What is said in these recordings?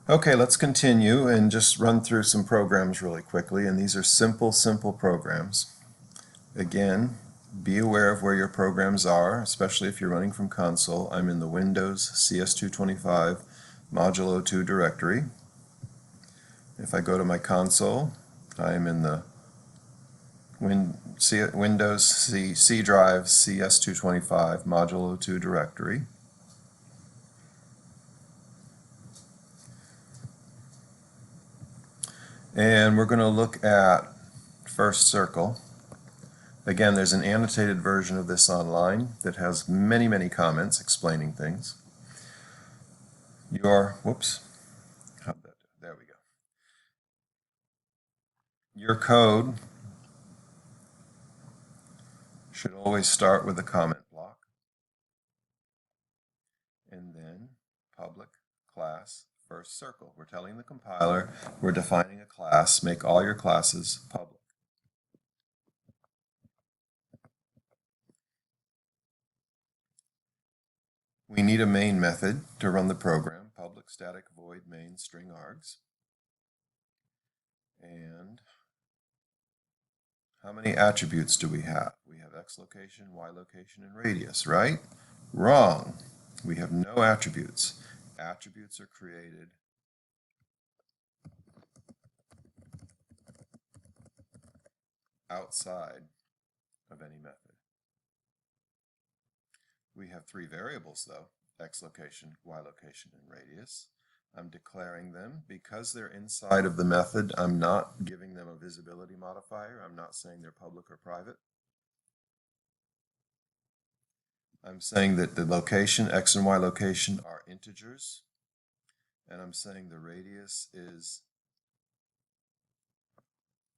Okay, let's continue and just run through some programs really quickly. And these are simple programs. Again, be aware of where your programs are, especially if you're running from console. I'm in the Windows CS225 Modulo 2 directory. If I go to my console, I am in the Windows C drive CS225 Modulo 2 directory. And we're going to look at first circle. Again, there's an annotated version of this online that has many comments explaining things. There we go. Your code should always start with a comment block, and then public class first circle. We're telling the compiler we're defining a class. Make all your classes public. We need a main method to run the program, public static void main string args. And how many attributes do we have? We have x location, y location, and radius, right? Wrong. We have no attributes. Attributes are created outside of any method. We have three variables though, x location, y location, and radius. I'm declaring them because they're inside of the method. I'm not giving them a visibility modifier. I'm not saying they're public or private. I'm saying that the location, x and y location, are integers. And I'm saying the radius is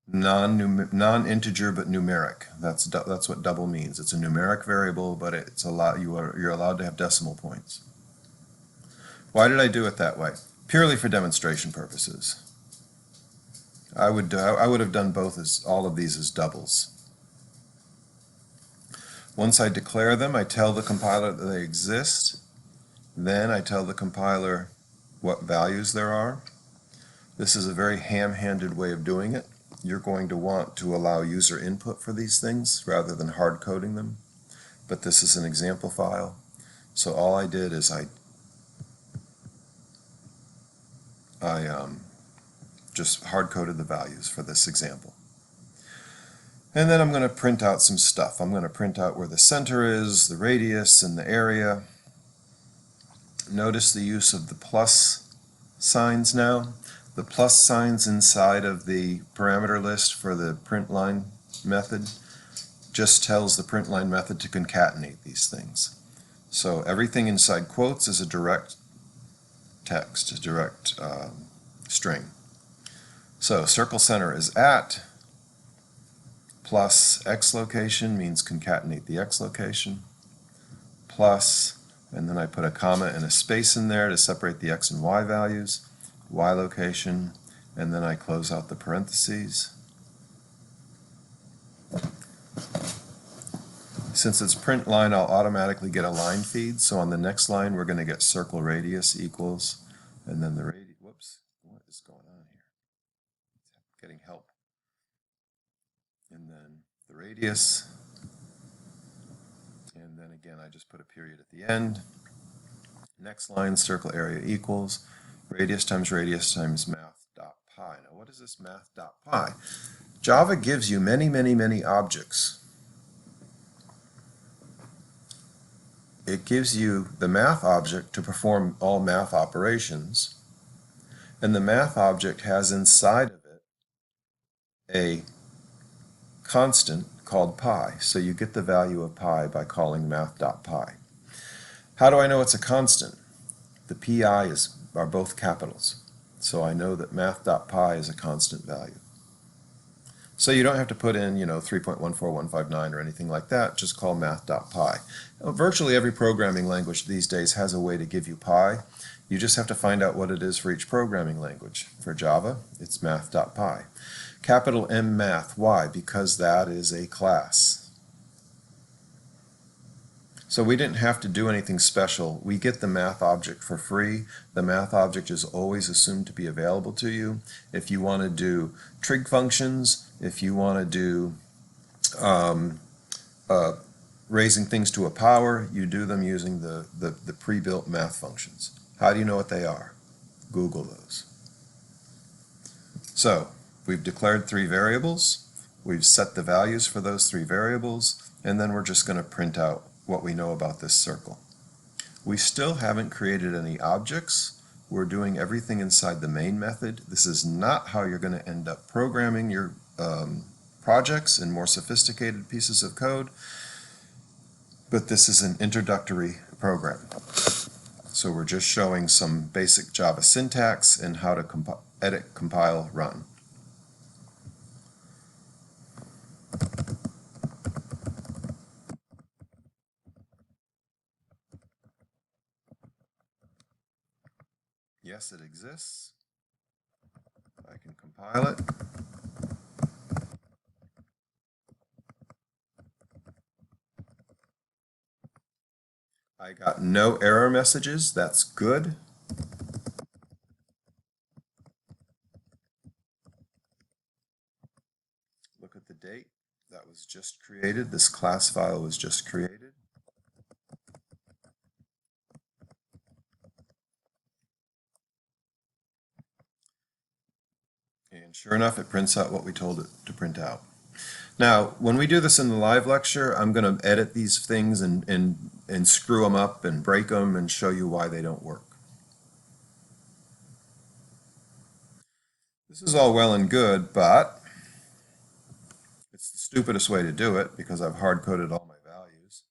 non-integer but numeric. That's what double means. It's a numeric variable, but you're allowed to have decimal points. Why did I do it that way? Purely for demonstration purposes. I would have done all of these as doubles. Once I declare them, I tell the compiler that they exist. Then I tell the compiler what values there are. This is a very ham-handed way of doing it. You're going to want to allow user input for these things rather than hard coding them. But this is an example file. So all I did is I just hard coded the values for this example. And then I'm going to print out some stuff. I'm going to print out where the center is, the radius, and the area. Notice the use of the plus signs now. The plus signs inside of the parameter list for the print line method just tells the print line method to concatenate these things. So everything inside quotes is a direct text, a direct string. So circle center is at plus x location means concatenate the x location plus, and then I put a comma and a space in there to separate the x and y values, y location, and then I close out the parentheses. Since it's print line, I'll automatically get a line feed, so on the next line we're going to get circle radius equals, and then the radius, whoops, what is going on here? Getting help. And then the radius, and then again I just put a period at the end. Next line, circle area equals radius times math.pi. Now what is this math.pi? Java gives you many objects. It gives you the math object to perform all math operations, and the math object has inside of it a constant called pi. So you get the value of pi by calling math.pi. How do I know it's a constant? The pi are both capitals. So I know that math.pi is a constant value. So you don't have to put in, 3.14159 or anything like that. Just call math.pi. Virtually every programming language these days has a way to give you pi. You just have to find out what it is for each programming language. For Java, it's math.pi. Capital M math. Why? Because that is a class. So we didn't have to do anything special. We get the math object for free. The math object is always assumed to be available to you. If you want to do trig functions, if you want to do raising things to a power, you do them using the pre-built math functions. How do you know what they are? Google those. So we've declared 3 variables. We've set the values for those 3 variables, and then we're just going to print out what we know about this circle. We still haven't created any objects. We're doing everything inside the main method. This is not how you're going to end up programming your projects and more sophisticated pieces of code, but this is an introductory program. So we're just showing some basic Java syntax and how to edit, compile, run. Yes, it exists. I can compile it. I got no error messages. That's good. Look at the date. That was just created. This class file was just created. And sure enough, it prints out what we told it to print out. Now, when we do this in the live lecture, I'm going to edit these things and screw them up and break them and show you why they don't work. This is all well and good, but it's the stupidest way to do it because I've hard-coded all my values,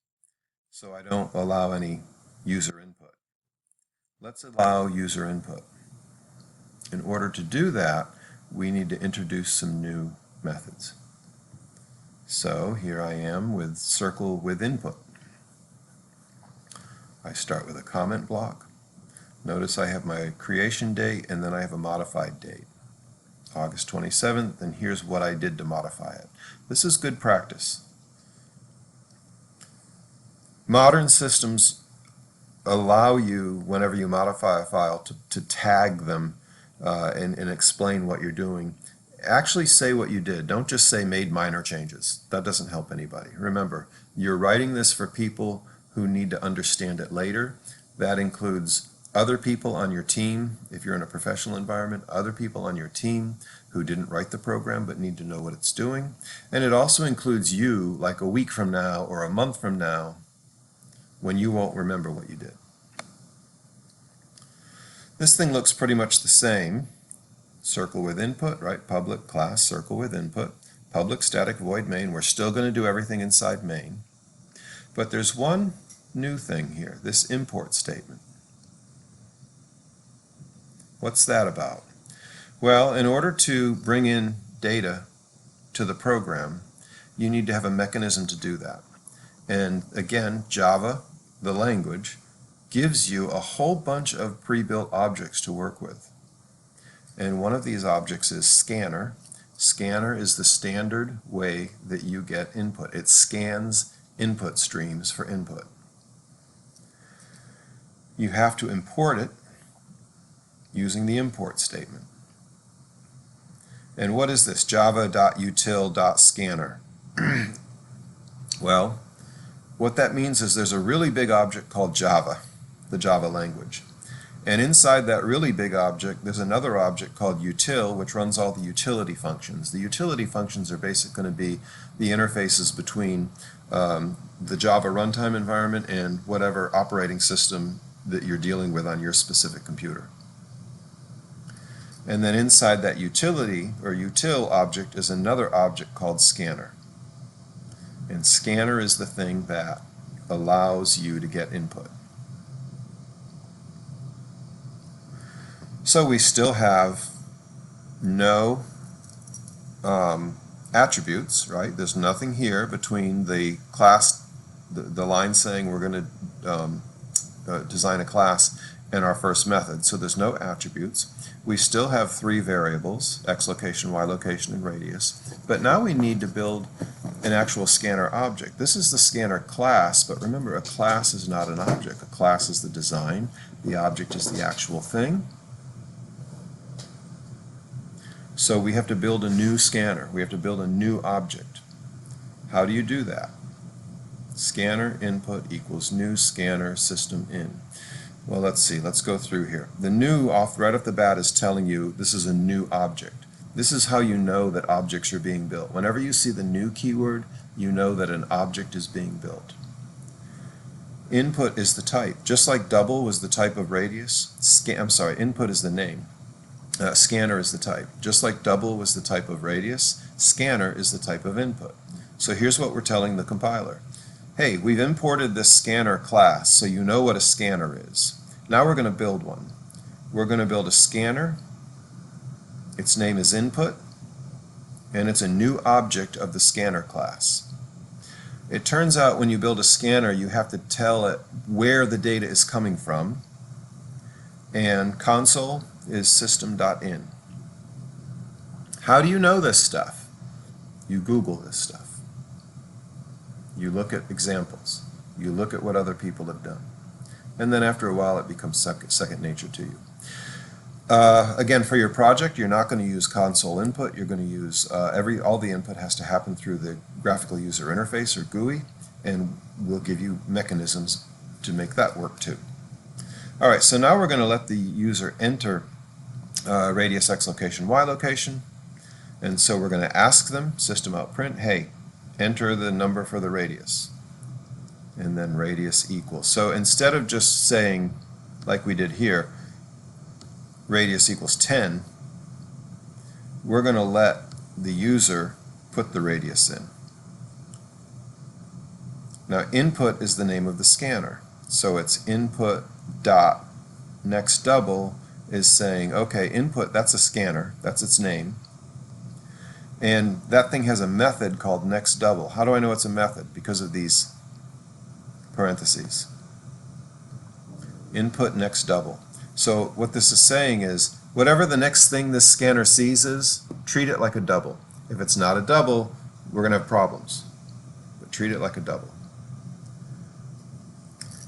so I don't allow any user input. Let's allow user input. In order to do that, we need to introduce some new methods. So here I am with circle with input. I start with a comment block. Notice I have my creation date and then I have a modified date. August 27th, and here's what I did to modify it. This is good practice. Modern systems allow you, whenever you modify a file, to tag them and explain what you're doing. Actually say what you did. Don't just say made minor changes. That doesn't help anybody. Remember, you're writing this for people who need to understand it later. That includes other people on your team, if you're in a professional environment, other people on your team who didn't write the program but need to know what it's doing. And it also includes you, like a week from now or a month from now, when you won't remember what you did. This thing looks pretty much the same. Circle with input, right? Public class circle with input. Public static void main. We're still going to do everything inside main. But there's one new thing here, this import statement. What's that about? Well, in order to bring in data to the program, you need to have a mechanism to do that. And again, Java, the language, gives you a whole bunch of pre-built objects to work with. And one of these objects is scanner. Scanner is the standard way that you get input. It scans input streams for input. You have to import it using the import statement. And what is this? Java.util.scanner. Well, what that means is there's a really big object called Java, the Java language. And inside that really big object, there's another object called util, which runs all the utility functions. The utility functions are basically going to be the interfaces between the Java runtime environment and whatever operating system that you're dealing with on your specific computer. And then inside that utility or util object is another object called scanner. And scanner is the thing that allows you to get input. So we still have no attributes, right? There's nothing here between the class, the line saying we're going to design a class, in our first method, so there's no attributes. We still have three variables, x location, y location, and radius, but now we need to build an actual scanner object. This is the scanner class, but remember, a class is not an object. A class is the design, the object is the actual thing. So we have to build a new scanner. We have to build a new object. How do you do that? Scanner input equals new scanner system in. Well, let's see. Let's go through here. The new right off the bat is telling you this is a new object. This is how you know that objects are being built. Whenever you see the new keyword, you know that an object is being built. Input is the type. Just like double was the type of radius, input is the name. Scanner is the type. Just like double was the type of radius, scanner is the type of input. So here's what we're telling the compiler. Hey, we've imported this scanner class, so you know what a scanner is. Now we're going to build one. We're going to build a scanner. Its name is input, and it's a new object of the scanner class. It turns out when you build a scanner, you have to tell it where the data is coming from, and console is system.in. How do you know this stuff? You Google this stuff. You look at examples. You look at what other people have done. And then after a while it becomes second nature to you. Again, for your project, you're not going to use console input. You're going to use all the input has to happen through the graphical user interface, or GUI, and we'll give you mechanisms to make that work too. All right, so now we're going to let the user enter radius, x location, y location, and so we're going to ask them, system out print, hey, enter the number for the radius, and then radius equals. So instead of just saying, like we did here, radius equals 10, we're going to let the user put the radius in. Now input is the name of the scanner, so it's input dot next double is saying, okay, input, that's a scanner, that's its name, and that thing has a method called next double. How do I know it's a method? Because of these parentheses. Input next double. So what this is saying is, whatever the next thing this scanner sees is, treat it like a double. If it's not a double, we're going to have problems. But treat it like a double.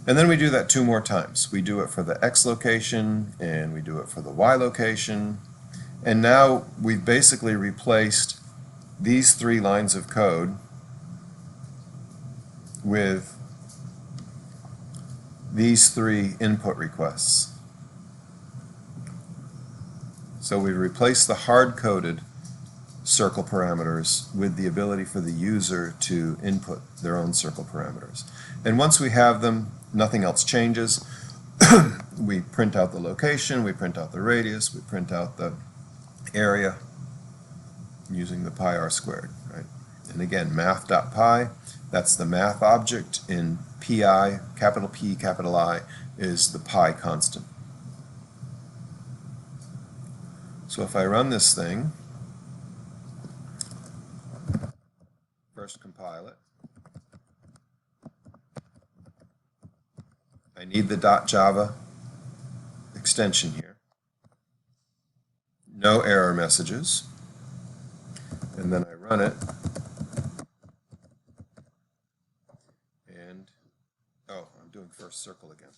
And then we do that 2 more times. We do it for the x location, and we do it for the y location. And now we've basically replaced these 3 lines of code with these 3 input requests. So we replaced the hard-coded circle parameters with the ability for the user to input their own circle parameters. And once we have them, nothing else changes. We print out the location, we print out the radius, we print out the area using the pi r squared, right? And again, math.pi, that's the math object in pi, capital P, capital I, is the pi constant. So if I run this thing, first compile it, I need the .java extension here. No error messages. And then I run it. And, oh, I'm doing first circle again.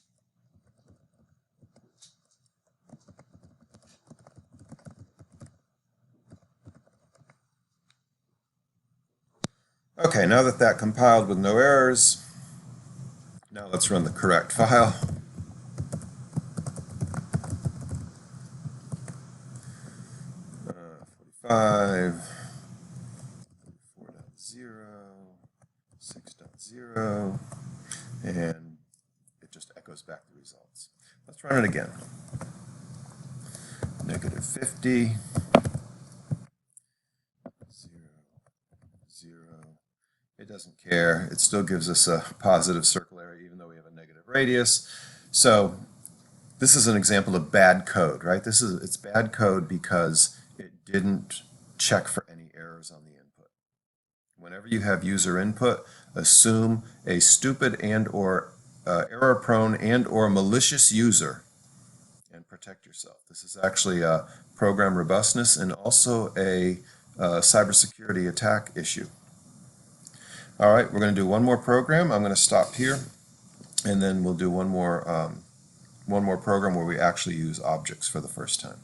Okay, now that that compiled with no errors, now let's run the correct file. Uh, 45, 4.0, 6.0, and it just echoes back the results. Let's run it again. -50, 0, 0. It doesn't care. It still gives us a positive circle area even though we have a negative radius. So this is an example of bad code, right? It's bad code because it didn't check for any errors on the input. Whenever you have user input, assume a stupid and or error-prone and or malicious user protect yourself. This is actually a program robustness and also a cybersecurity attack issue. All right, we're going to do one more program. I'm going to stop here, and then we'll do one more program where we actually use objects for the first time.